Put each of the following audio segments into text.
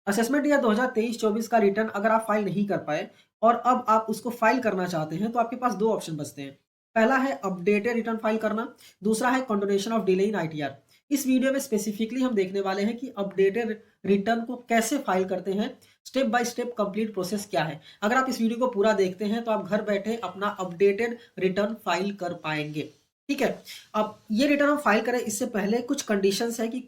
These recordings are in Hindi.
असेसमेंट ईयर 2023-24 का रिटर्न अगर आप फाइल नहीं कर पाए और अब आप उसको फाइल करना चाहते हैं तो आपके पास दो ऑप्शन बचते हैं। पहला है अपडेटेड रिटर्न फाइल करना, दूसरा है condonation of delay in ITR. इस वीडियो में स्पेसिफिकली हम देखने वाले हैं कि अपडेटेड रिटर्न को कैसे फाइल करते हैं, step by step complete process क्या है। अगर आप इस वीडियो को पूरा देखते हैं तो आप घर बैठे अपना अपडेटेड रिटर्न फाइल कर पाएंगे। ठीक है। अब ये रिटर्न हम फाइल करें इससे पहले कुछ कंडीशंस है कि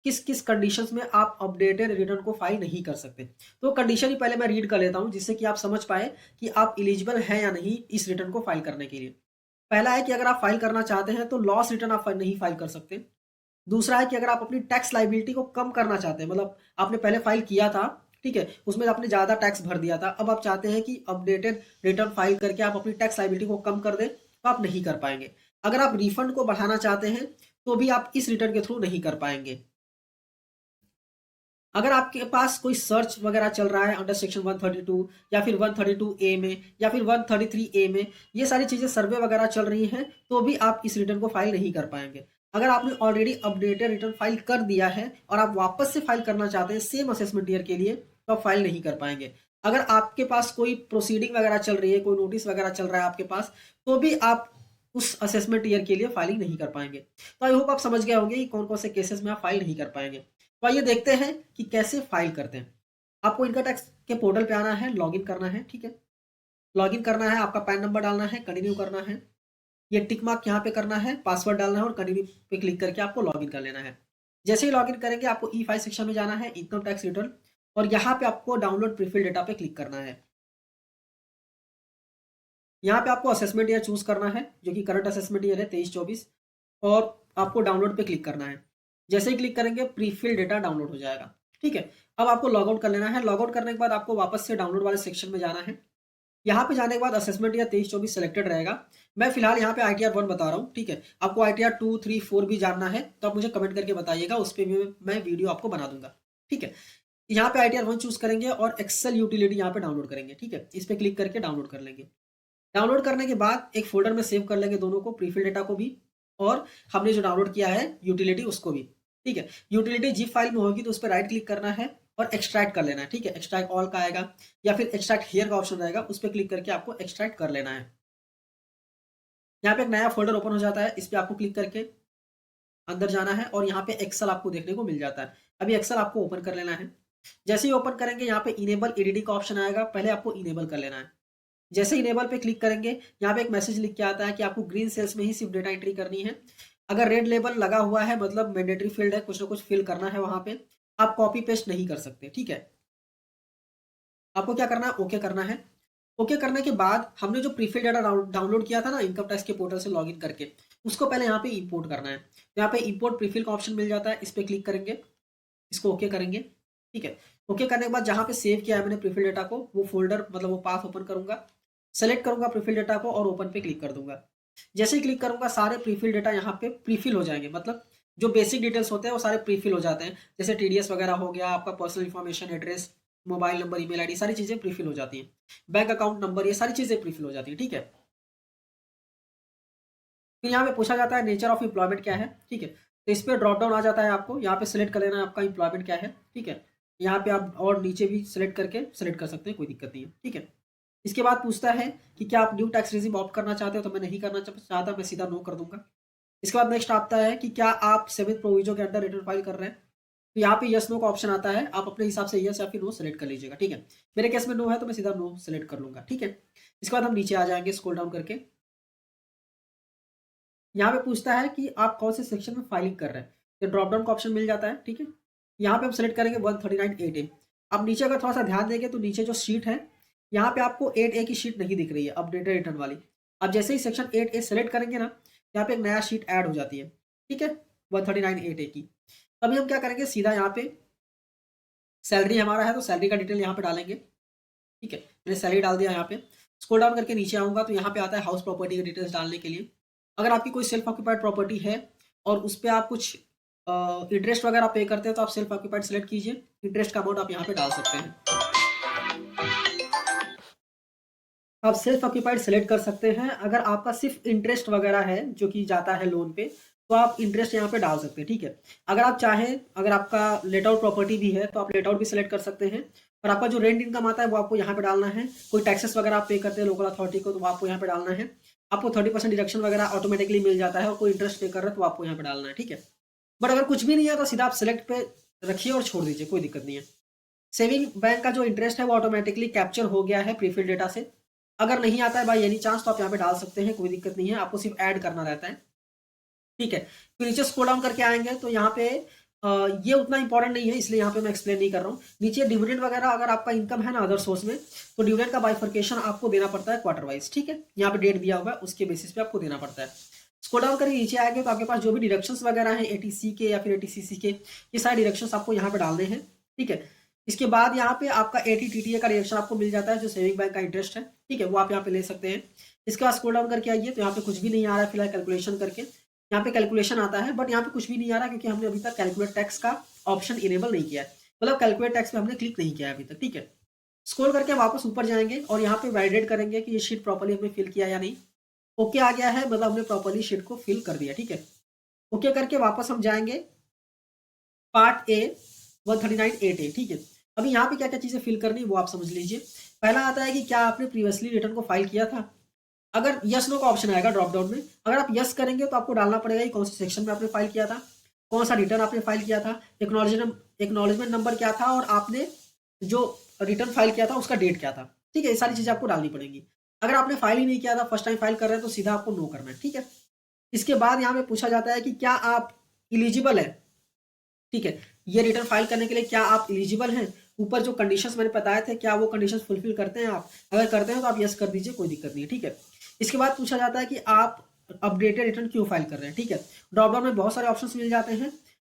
किस किस कंडीशंस में आप अपडेटेड रिटर्न को फाइल नहीं कर सकते। तो कंडीशन ही पहले मैं रीड कर लेता हूं जिससे कि आप समझ पाए कि आप एलिजिबल हैं या नहीं इस रिटर्न को फाइल करने के लिए। पहला है कि अगर आप फाइल करना चाहते हैं तो लॉस रिटर्न आप नहीं फाइल कर सकते। दूसरा है कि अगर आप अपनी टैक्स लाइबिलिटी को कम करना चाहते हैं, मतलब आपने पहले फाइल किया था, ठीक है, उसमें आपने ज्यादा टैक्स भर दिया था, अब आप चाहते हैं कि अपडेटेड रिटर्न फाइल करके आप अपनी टैक्स लाइबिलिटी को कम कर दें, तो आप नहीं कर पाएंगे। अगर आप रिफंड को बढ़ाना चाहते हैं तो भी आप इस रिटर्न के थ्रू नहीं कर पाएंगे। अगर आपके पास कोई सर्च वगैरह चल रहा है अंडर सेक्शन 132 या फिर 132 ए में या फिर 133 ए में, ये सारी चीजें सर्वे वगैरह चल रही हैं, तो भी आप इस रिटर्न को फाइल नहीं कर पाएंगे। अगर आपने ऑलरेडी अपडेटेड रिटर्न फाइल कर दिया है और आप वापस से फाइल करना चाहते हैं सेम असेसमेंट ईयर के लिए, तो आप फाइल नहीं कर पाएंगे। अगर आपके पास कोई प्रोसीडिंग वगैरह चल रही है, कोई नोटिस वगैरह चल रहा है आपके पास, तो भी आप उस असेसमेंट ईयर के लिए फाइलिंग नहीं कर पाएंगे। तो आई होप आप समझ गए होंगे कि कौन कौन से केसेस में आप फाइल नहीं कर पाएंगे। तो आइए देखते हैं कि कैसे फाइल करते हैं। आपको इनकम टैक्स के पोर्टल पे आना है, लॉगिन करना है, ठीक है। लॉगिन करना है, आपका पैन नंबर डालना है, कंटिन्यू करना है, ये टिक मार्क यहाँ पे करना है, पासवर्ड डालना है और कंटिन्यू पे क्लिक करके आपको लॉगिन कर लेना है। जैसे ही लॉगिन करेंगे आपको ई फाइल सेक्शन में जाना है, इनकम टैक्स रिटर्न, और यहाँ पे आपको डाउनलोड प्रीफिल डेटा पे क्लिक करना है। यहाँ पे आपको असेसमेंट ईयर चूज करना है जो कि करंट असेसमेंट ईयर है 23-24, और आपको डाउनलोड पे क्लिक करना है। जैसे ही क्लिक करेंगे प्रीफिल डेटा डाउनलोड हो जाएगा। ठीक है। अब आपको लॉग आउट कर लेना है। लॉग आउट करने के बाद आपको वापस से डाउनलोड वाले सेक्शन में जाना है। यहाँ पे जाने के बाद असेसमेंट ईयर 23-24 सेलेक्टेड रहेगा। मैं फिलहाल यहाँ पे ITR 1 बता रहा हूँ, ठीक है। आपको ITR 2, 3, 4 भी जानना है तो आप मुझे कमेंट करके बताइएगा, उस पर भी मैं वीडियो आपको बना दूंगा। ठीक है। यहाँ पे ITR 1 चूज करेंगे और एक्सेल यूटिलिटी यहाँ पे डाउनलोड करेंगे। ठीक है, इस पे क्लिक करके डाउनलोड कर लेंगे। डाउनलोड करने के बाद एक फोल्डर में सेव कर लेंगे दोनों को, प्रीफिल डेटा को भी और हमने जो डाउनलोड किया है यूटिलिटी उसको भी। ठीक है। यूटिलिटी जिप फाइल में होगी तो उस पर राइट क्लिक करना है और एक्सट्रैक्ट कर लेना है। ठीक है, एक्सट्रैक्ट ऑल का आएगा या फिर एक्सट्रैक्ट हियर का ऑप्शन रहेगा, उस पर क्लिक करके आपको एक्सट्रैक्ट कर लेना है। यहाँ पे एक नया फोल्डर ओपन हो जाता है, इस पर आपको क्लिक करके अंदर जाना है और यहाँ पे एक्सेल आपको देखने को मिल जाता है। अभी एक्सेल आपको ओपन कर लेना है। जैसे ही ओपन करेंगे यहाँ पे इनेबल एडीडी का ऑप्शन आएगा, पहले आपको इनेबल कर लेना है। जैसे इनेबल पे क्लिक करेंगे यहाँ पे एक मैसेज लिख के आता है कि आपको ग्रीन सेल्स में ही सिर्फ डेटा एंट्री करनी है। अगर रेड लेबल लगा हुआ है मतलब मैंडेटरी फील्ड है, कुछ ना कुछ फिल करना है वहां पे, आप कॉपी पेस्ट नहीं कर सकते। ठीक है। आपको क्या करना है, ओके करना है। ओके करने के बाद हमने जो प्रीफिल डाटा डाउनलोड किया था ना इनकम टैक्स के पोर्टल से लॉगिन करके, उसको पहले यहाँ पे इंपोर्ट करना है। तो यहाँ पे इंपोर्ट प्रीफिल का ऑप्शन मिल जाता है, इस पर क्लिक करेंगे, इसको ओके करेंगे। ठीक है। ओके करने के बाद जहाँ पे सेव किया है मैंने प्रीफिल डेटा को, वो फोल्डर मतलब वो पाथ ओपन करूंगा, सेलेक्ट करूंगा प्रीफिल डेटा को और ओपन पे क्लिक कर दूंगा। जैसे ही क्लिक करूंगा सारे प्रीफिल डेटा यहाँ पे प्रीफिल हो जाएंगे, मतलब जो बेसिक डिटेल्स होते हैं वो सारे प्रीफिल हो जाते हैं। जैसे टीडीएस वगैरह हो गया, आपका personal information, address, mobile number, email ID, सारी चीजें प्रीफिल हो जाती हैं। बैंक अकाउंट नंबर, ये सारी चीजें प्रीफिल हो जाती है। ठीक है। फिर यहाँ पे पूछा जाता है नेचर ऑफ एम्प्लॉयमेंट क्या है। ठीक है। तो इस पर ड्रॉप डाउन आ जाता है, आपको यहाँ पे सिलेक्ट कर लेना है आपका एम्प्लॉयमेंट क्या है। ठीक है। यहाँ पे आप और नीचे भी सिलेक्ट करके सिलेक्ट कर सकते हैं, कोई दिक्कत नहीं है। ठीक है। इसके बाद पूछता है कि क्या आप न्यू टैक्स रेजिम ऑप्ट करना चाहते हो, तो मैं नहीं करना चाहता, मैं सीधा नो कर दूंगा। इसके बाद नेक्स्ट आता है कि क्या आप सेवेंथ प्रोविजो के अंडर रिटर्न फाइल कर रहे हैं। तो यहाँ पे यस नो का ऑप्शन आता है, आप अपने हिसाब से यस या फिर नो सेलेक्ट कर लीजिएगा। ठीक है। मेरे केस में नो है तो मैं सीधा नो सेलेक्ट कर लूंगा। ठीक है। इसके बाद हम नीचे आ जाएंगे स्क्रॉल डाउन करके। यहाँ पे पूछता है कि आप कौन से सेक्शन में फाइलिंग कर रहे हैं, तो ड्रॉप डाउन का ऑप्शन मिल जाता है। ठीक है। यहाँ पे हम सेलेक्ट करेंगे 139(8)A। अब नीचे अगर थोड़ा सा ध्यान देंगे तो नीचे जो शीट है यहाँ पे आपको 8A की शीट नहीं दिख रही है, अपडेटेड रिटर्न वाली। अब जैसे ही सेक्शन 8A सेलेक्ट करेंगे ना, यहाँ पे एक नया शीट ऐड हो जाती है। ठीक है, 139(8)A की। तभी हम क्या करेंगे, सीधा यहाँ पे सैलरी हमारा है तो सैलरी का डिटेल यहाँ पे डालेंगे। ठीक है, मैंने सैलरी डाल दिया यहाँ पे। स्क्रॉल डाउन करके नीचे आऊंगा तो यहाँ पे आता है हाउस प्रॉपर्टी की डिटेल्स डालने के लिए। अगर आपकी कोई सेल्फ ऑक्यूपाइड प्रॉपर्टी है और उस पर आप कुछ इंटरेस्ट वगैरह पे करते हैं तो आप सेल्फ ऑक्यूपाइड सेलेक्ट कीजिए, इंटरेस्ट का अमाउंट आप यहाँ पे डाल सकते हैं। आप सेल्फ ऑक्यूपाइड सेलेक्ट कर सकते हैं। अगर आपका सिर्फ इंटरेस्ट वगैरह है जो कि जाता है लोन पे, तो आप इंटरेस्ट यहाँ पे डाल सकते हैं, ठीक है। अगर आप चाहें, अगर आपका लेट आउट प्रॉपर्टी भी है तो आप लेट आउट भी सिलेक्ट कर सकते हैं, और आपका जो रेंट इनकम आता है वो आपको यहाँ पे डालना है। कोई टैक्सेस वगैरह आप पे करते हैं लोकल अथॉरिटी को तो वो आपको यहाँ पे डालना है। आपको 30% डिडक्शन वगैरह ऑटोमेटिकली मिल जाता है, और कोई इंटरेस्ट पे कर रहा है तो आपको यहाँ पे डालना है, ठीक है। बट अगर कुछ भी नहीं है तो सीधा आप सिलेक्ट पे रखिए और छोड़ दीजिए, कोई दिक्कत नहीं है। सेविंग बैंक का जो इंटरेस्ट है वो ऑटोमेटिकली कैप्चर हो गया है प्रीफिल डेटा से। अगर नहीं आता है बाई एनी चांस तो आप यहाँ पे डाल सकते हैं, कोई दिक्कत नहीं है, आपको सिर्फ ऐड करना रहता है, ठीक है। फिर नीचे स्क्रॉल डाउन करके आएंगे तो यहाँ पे ये उतना इंपॉर्टेंट नहीं है, इसलिए यहाँ पे मैं एक्सप्लेन नहीं कर रहा हूँ। नीचे डिविडेंड वगैरह अगर आपका इनकम है ना अदर सोर्स में, तो डिविडेंड का बाइफर्केशन आपको देना पड़ता है क्वार्टर वाइज, ठीक है। यहाँ पे डेट दिया हुआ है, उसके बेसिस पे आपको देना पड़ता है। स्क्रॉल डाउन करके नीचे आएंगे तो आपके पास जो भी डिडक्शंस वगैरह हैं एटीसी के या फिर एटीसीसी के, ये सारे डिडक्शंस आपको यहाँ पे डालने हैं, ठीक है। इसके बाद यहाँ पे आपका एटीटीटीए का डिडक्शन आपको मिल जाता है, जो सेविंग बैंक का इंटरेस्ट है, ठीक है, वो आप यहाँ पे ले सकते हैं। इसके बाद स्क्रॉल डाउन करके आइए तो यहाँ पे कुछ भी नहीं आ रहा है फिलहाल कैलकुलेशन करके। यहाँ पे कैलकुलेशन आता है बट यहाँ पे कुछ भी नहीं आ रहा क्योंकि हमने अभी तक कैलकुलेट टैक्स का ऑप्शन इनेबल नहीं किया है, मतलब कैलकुलेट टैक्स पे हमने क्लिक नहीं किया है अभी तक, ठीक है। स्क्रॉल करके वापस ऊपर जाएंगे और यहाँ पे वैलिडेट करेंगे कि ये शीट प्रॉपर्ली हमने फिल किया या नहीं। ओके आ गया है, मतलब हमने प्रॉपर्ली शीट को फिल कर दिया, ठीक है। ओके करके वापस हम जाएंगे पार्ट ए 139(8)(a), ठीक है। अभी यहाँ पे क्या क्या चीजें फिल करनी है वो आप समझ लीजिए। पहला आता है कि क्या आपने प्रीवियसली रिटर्न को फाइल किया था। अगर यस नो का ऑप्शन आएगा ड्रॉप डाउन में, अगर आप यस करेंगे तो आपको डालना पड़ेगा कि कौन से सेक्शन में आपने फाइल किया था, कौन सा रिटर्न आपने फाइल किया था, एक्नॉलेजमेंट नंबर क्या था, और आपने जो रिटर्न फाइल किया था उसका डेट क्या था, ठीक है। ये सारी चीजें आपको डालनी पड़ेंगी। अगर आपने फाइल ही नहीं किया था, फर्स्ट टाइम फाइल कर रहे हैं, तो सीधा आपको नो करना है, ठीक है। इसके बाद यहाँ पे पूछा जाता है कि क्या आप इलिजिबल है, ठीक है, ये रिटर्न फाइल करने के लिए क्या आप इलिजिबल हैं। ऊपर जो कंडीशंस मैंने बताए थे क्या वो कंडीशंस फुलफिल करते हैं आप, अगर करते हैं तो आप यस कर दीजिए, कोई दिक्कत नहीं है, ठीक है। इसके बाद पूछा जाता है कि आप अपडेटेड रिटर्न क्यों फाइल कर रहे हैं, ठीक है। ड्रॉप डाउन में बहुत सारे ऑप्शंस मिल जाते हैं,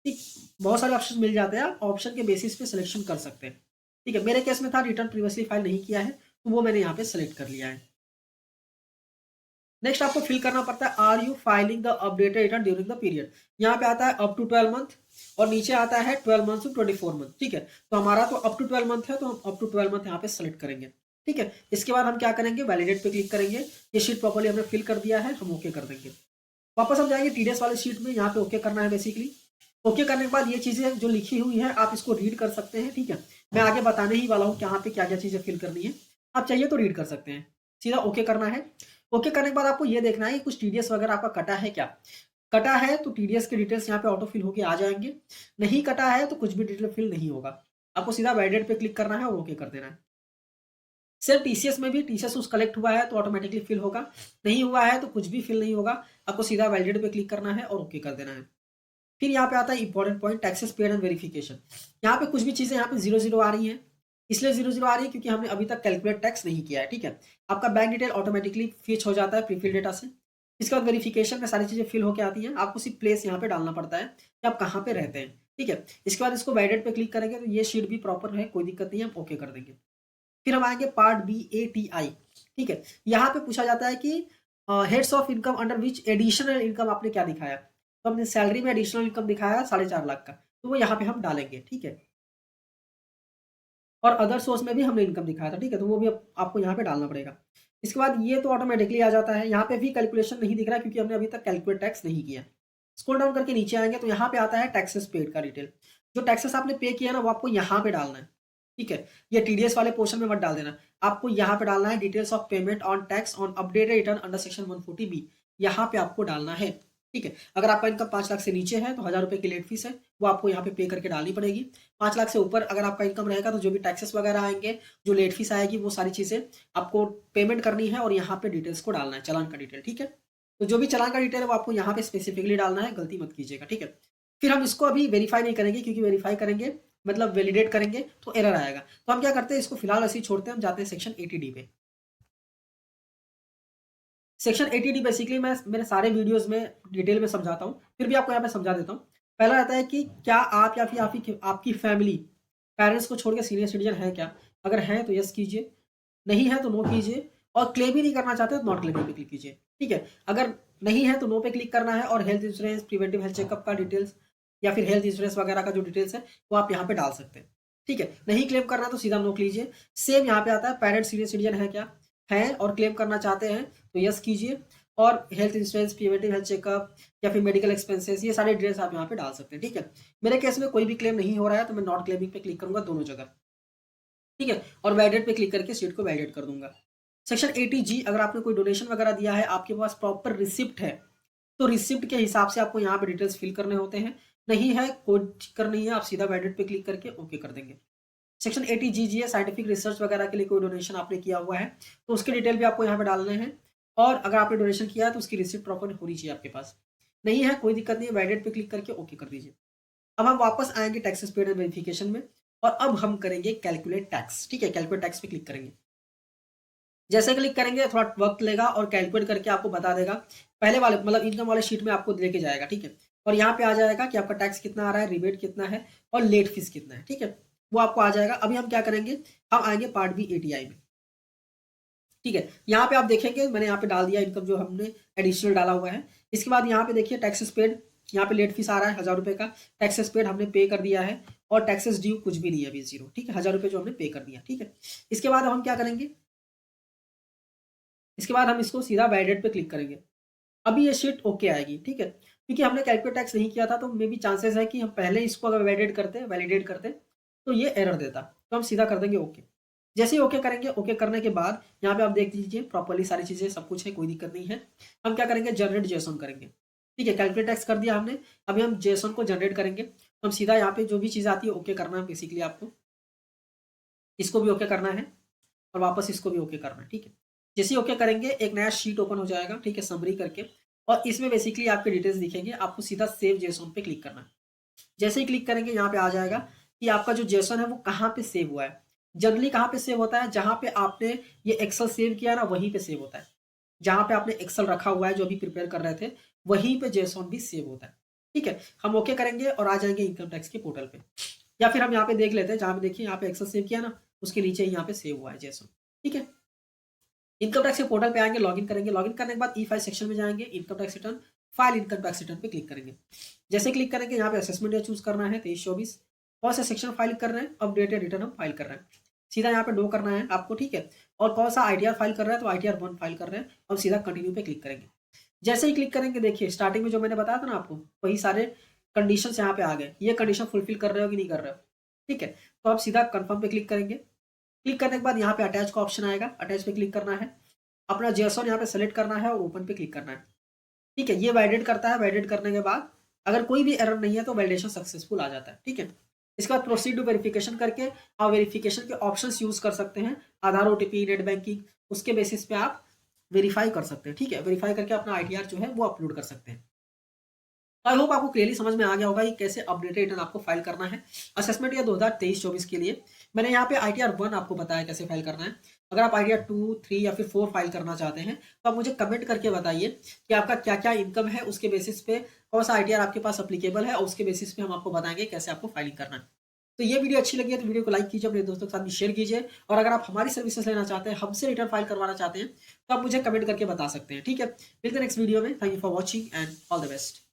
ठीक, बहुत सारे ऑप्शन मिल जाते हैं, आप ऑप्शन के बेसिस पे सिलेक्शन कर सकते हैं, ठीक है। मेरे केस में था रिटर्न प्रीवियसली फाइल नहीं किया है तो वो मैंने यहाँ पे सेलेक्ट कर लिया है। नेक्स्ट आपको फिल करना पड़ता है are you filing the updated return during the period. यहाँ पे आता है अप टू 12 मंथ और नीचे आता है 12 मंथ टू 24 मंथ, ठीक है। तो हमारा तो अप टू 12 मंथ है तो हम अप टू 12 मंथ यहाँ पे सेलेक्ट करेंगे, ठीक है। इसके बाद हम क्या करेंगे, वैलिडेट पे क्लिक करेंगे। ये शीट प्रॉपर्ली हमने फिल कर दिया है, हम ओके कर देंगे। वापस हम जाएंगे टीडीएस वाले शीट में, यहाँ पे ओके करना है बेसिकली। ओके करने के बाद ये चीजें जो लिखी हुई है आप इसको रीड कर सकते हैं, ठीक है। मैं आगे बताने ही वाला हूँ कि यहाँ पे क्या क्या चीजें फिल करनी है, आप चाहिए तो रीड कर सकते हैं। सीधा ओके करना है। ओके करने के बाद आपको ये देखना है कि कुछ टीडीएस वगैरह आपका कटा है क्या। कटा है तो टीडीएस के डिटेल्स यहाँ पे ऑटो फिल होके आ जाएंगे, नहीं कटा है तो कुछ भी डिटेल फिल नहीं होगा। आपको सीधा वैलिडेट पे क्लिक करना है और ओके कर देना है। सिर्फ टीसीएस में भी टीसीएस उस कलेक्ट हुआ है तो ऑटोमेटिकली फिल होगा, नहीं हुआ है तो कुछ भी फिल नहीं होगा। आपको सीधा वैलिडेट पे क्लिक करना है और ओके कर देना है। फिर यहाँ पे आता है important point, taxes paid and verification. यहाँ पे कुछ भी चीजें यहाँ पे 0 आ रही हैं, इसलिए 0 आ रही है क्योंकि हमने अभी तक कैलकुलेट टैक्स नहीं किया है, ठीक है। आपका बैंक डिटेल ऑटोमेटिकली फिच हो जाता है प्रीफिल डेटा से। इसके बाद वेरिफिकेशन में सारी चीजें फिल होकर आती हैं, आपको सिर्फ प्लेस यहाँ पे डालना पड़ता है कि आप कहाँ पे रहते हैं, ठीक है। इसके बाद इसको वैलिडेट पे क्लिक करेंगे तो ये शीट भी प्रॉपर है, कोई दिक्कत नहीं है, हम ओके कर देंगे। फिर हम आएंगे पार्ट बी ATI, ठीक है। यहाँ पे पूछा जाता है कि heads of income under which additional income आपने क्या दिखाया, तो हमने सैलरी में एडिशनल इनकम दिखाया 4.5 लाख का, तो वो यहाँ पे हम डालेंगे, ठीक है। और अदर सोर्स में भी हमने इनकम दिखाया था, ठीक है, तो वो भी आपको यहाँ पे डालना पड़ेगा। इसके बाद ये तो ऑटोमेटिकली आ जाता है, यहाँ पे भी कैलकुलेशन नहीं दिख रहा क्योंकि हमने अभी तक कैलकुलेट टैक्स नहीं किया। स्क्रॉल डाउन करके नीचे आएंगे तो यहाँ पे आता है टैक्सेस पेड का डिटेल। जो टैक्सेस आपने पे किया ना वो आपको यहाँ पे डालना है, ठीक है। ये टीडीएस वाले पोर्शन में मत डाल देना, आपको यहाँ पे डालना है details of payment on tax on updated return under section 140B, यहाँ पे आपको डालना है, ठीक है। अगर आपका इनकम 5 लाख से नीचे है तो 1000 रुपये की लेट फीस है, वो आपको यहाँ पे पे करके डालनी पड़ेगी। 5 लाख से ऊपर अगर आपका इनकम रहेगा तो जो भी टैक्सेस वगैरह आएंगे, जो लेट फीस आएगी, वो सारी चीजें आपको पेमेंट करनी है और यहाँ पे डिटेल्स को डालना है, चालान का डिटेल, ठीक है। तो जो भी चालान का डिटेल है वो आपको यहाँ पे स्पेसिफिकली डालना है, गलती मत कीजिएगा, ठीक है। फिर हम इसको अभी वेरीफाई नहीं करेंगे क्योंकि वेरीफाई करेंगे मतलब वैलिडेट करेंगे तो एरर आएगा, तो हम क्या करते हैं इसको फिलहाल ऐसे ही छोड़ते हैं। हम जाते हैं सेक्शन 80D पे। सेक्शन 80D बेसिकली मैं मेरे सारे वीडियोस में डिटेल में समझाता हूँ, फिर भी आपको यहाँ पे समझा देता हूँ। पहला रहता है कि क्या आप या फिर आपकी फैमिली पेरेंट्स को छोड़ के सीनियर सिटीजन है क्या, अगर है तो यस कीजिए, नहीं है तो नो कीजिए, और क्लेम ही नहीं करना चाहते तो नॉट क्लेम पे क्लिक कीजिए, ठीक है। अगर नहीं है तो नो पे क्लिक करना है, और health insurance, preventive health checkup का डिटेल्स या फिर हेल्थ इंश्योरेंस वगैरह का जो डिटेल्स है वो आप यहाँ पे डाल सकते हैं, ठीक है। नहीं क्लेम करना तो सीधा नो कीजिए। सेम यहाँ पे आता है पेरेंट्स सीनियर सिटीजन है क्या, है और क्लेम करना चाहते हैं तो यस कीजिए, और health insurance, preventive health checkup या फिर मेडिकल एक्सपेंसेस, ये सारे डिटेल्स आप यहाँ पे डाल सकते हैं। ठीक है, मेरे केस में कोई भी क्लेम नहीं हो रहा है तो मैं नॉट क्लेमिंग पे क्लिक करूंगा दोनों जगह। ठीक है, और वैलिडेट पे क्लिक करके शीट को वैलिडेट कर दूंगा। सेक्शन 80G, अगर आपने कोई डोनेशन वगैरह दिया है, आपके पास प्रॉपर रिसिप्ट है, तो रिसिप्ट के हिसाब से आपको यहाँ पे डिटेल्स फिल करने होते हैं। नहीं है, कोई दिक्कत नहीं है, आप सीधा वैलिडेट पे क्लिक करके ओके कर देंगे। सेक्शन 80G है साइंटिफिक रिसर्च वगैरह के लिए कोई डोनेशन आपने किया हुआ है तो उसके डिटेल भी आपको यहाँ पे डालने हैं। और अगर आपने डोनेशन किया है तो उसकी रिसिप्ट प्रॉपर होनी चाहिए आपके पास। नहीं है, कोई दिक्कत नहीं है, वैलिडेट पे क्लिक करके ओके कर दीजिए। अब हम वापस आएंगे टैक्सेस पेड एंड वेरिफिकेशन में, और अब हम करेंगे कैलकुलेट टैक्स। ठीक है, कैलकुलेट टैक्स पे क्लिक करेंगे। जैसे क्लिक करेंगे थोड़ा वक्त लेगा और कैलकुलेट करके आपको बता देगा। पहले वाले मतलब इनकम वाले शीट में आपको लेके जाएगा। ठीक है, और यहाँ पे आ जाएगा कि आपका टैक्स कितना आ रहा है, रिबेट कितना है और लेट फीस कितना है। ठीक है, वो आपको आ जाएगा। अभी हम क्या करेंगे, हम आएंगे पार्ट बी ATI में। ठीक है, यहाँ पे आप देखेंगे मैंने यहाँ पे डाल दिया इनकम जो हमने एडिशनल डाला हुआ है। इसके बाद यहाँ पे देखिए टैक्सेस पेड, यहाँ पे लेट फीस आ रहा है 1000 रुपये का। टैक्सेस पेड हमने पे कर दिया है और टैक्सेस ड्यू कुछ भी नहीं है अभी, 0। ठीक है, 1000 रुपये जो हमने पे कर दिया। ठीक है, इसके बाद हम क्या करेंगे, इसके बाद हम इसको सीधा वैलिडेट पे क्लिक करेंगे। अभी ये शीट ओके आएगी। ठीक है, क्योंकि हमने कैलकुलेट टैक्स नहीं किया था तो मे भी चांसेस है कि हम पहले इसको अगर वैलिडेट करते तो ये एरर देता। तो हम सीधा कर देंगे ओके। जैसे ही ओके करेंगे, ओके करने के बाद यहाँ पे आप देख लीजिए प्रॉपर्ली सारी चीज़ें सब कुछ है, कोई दिक्कत नहीं है। हम क्या करेंगे, जनरेट जेसन करेंगे। ठीक है, कैलकुलेट टैक्स कर दिया हमने, अभी हम जेसन को जनरेट करेंगे। तो हम सीधा यहाँ पे जो भी चीज़ आती है ओके करना है बेसिकली आपको। इसको भी ओके करना है और वापस इसको भी ओके करना है। ठीक है, जैसे ही ओके करेंगे एक नया शीट ओपन हो जाएगा। ठीक है, समरी करके, और इसमें बेसिकली आपके डिटेल्स दिखेंगे। आपको सीधा सेव जेसन पे क्लिक करना है। जैसे ही क्लिक करेंगे यहाँ पे आ जाएगा कि आपका जो जेसन है वो कहाँ पे सेव हुआ है। जनरली कहाँ पे सेव होता है, जहाँ पे आपने ये एक्सेल सेव किया ना वहीं पे सेव होता है। जहाँ पे आपने एक्सेल रखा हुआ है जो अभी प्रिपेयर कर रहे थे, वहीं पे जेसन भी सेव होता है। ठीक है, हम ओके करेंगे और आ जाएंगे इनकम टैक्स के पोर्टल पे। या फिर हम यहाँ पे देख लेते हैं, जहाँ पे देखिए यहाँ पे एक्सेल सेव किया ना, उसके नीचे ही यहाँ पे सेव हुआ है जेसन। ठीक है, इनकम टैक्स के पोर्टल पे आएंगे, लॉगिन करेंगे। लॉगिन करने के बाद ई फाइल सेक्शन में जाएंगे, income tax return, file income tax return पे क्लिक करेंगे। जैसे क्लिक करेंगे यहाँ पे असेसमेंट चूज करना है 23-24, कौन सा सेक्शन फाइल कर रहे हैं, अपडेटेड रिटर्न हम फाइल कर रहे हैं, सीधा यहाँ पे नो करना है आपको। ठीक है, और कौन सा ITR फाइल कर रहा है तो ITR 1 फाइल कर रहे हैं, हम सीधा कंटिन्यू पे क्लिक करेंगे। जैसे ही क्लिक करेंगे देखिए स्टार्टिंग में जो मैंने बताया था ना आपको, वही सारे कंडीशन यहाँ पे आ गए। ये कंडीशन फुलफिल कर रहे हो कि नहीं कर रहे हो। ठीक है, तो आप सीधा कन्फर्म पे क्लिक करेंगे। क्लिक करने के बाद यहाँ पे अटैच का ऑप्शन आएगा, अटैच पे क्लिक करना है, अपना जेसन यहाँ पे सेलेक्ट करना है और ओपन पे क्लिक करना है। ठीक है, ये वैलिडेट करता है। वैलिडेट करने के बाद अगर कोई भी एरर नहीं है तो वैलिडेशन सक्सेसफुल आ जाता है। ठीक है, इसके बाद प्रोसीड टू वेरिफिकेशन करके आप वेरिफिकेशन के ऑप्शंस यूज कर सकते हैं, आधार, OTP, नेट बैंकिंग, उसके बेसिस पे आप वेरीफाई कर सकते हैं। ठीक है, वेरीफाई करके अपना ITR जो है वो अपलोड कर सकते हैं। तो आई होप आपको क्लियरली समझ में आ गया होगा कि कैसे अपडेटेड रिटर्न आपको फाइल करना है असेसमेंट या 2023-24 के लिए। मैंने यहाँ पे ITR 1 आपको बताया कैसे फाइल करना है। अगर आप ITR 2, 3 या फिर 4 फाइल करना चाहते हैं तो आप मुझे कमेंट करके बताइए कि आपका क्या क्या इनकम है, उसके बेसिस पे कौन सा ITR आपके पास अप्लीकेबल है और उसके बेसिस पे हम आपको बताएंगे कैसे आपको फाइलिंग करना है। तो ये वीडियो अच्छी लगी है तो वीडियो को लाइक कीजिए, अपने दोस्तों के साथ भी शेयर कीजिए, और अगर आप हमारी सर्विसेज लेना चाहते हैं, हमसे रिटर्न फाइल करवाना चाहते हैं, तो आप मुझे कमेंट करके बता सकते हैं। ठीक है, मिलते हैं नेक्स्ट वीडियो में। Thank you for watching and all the best.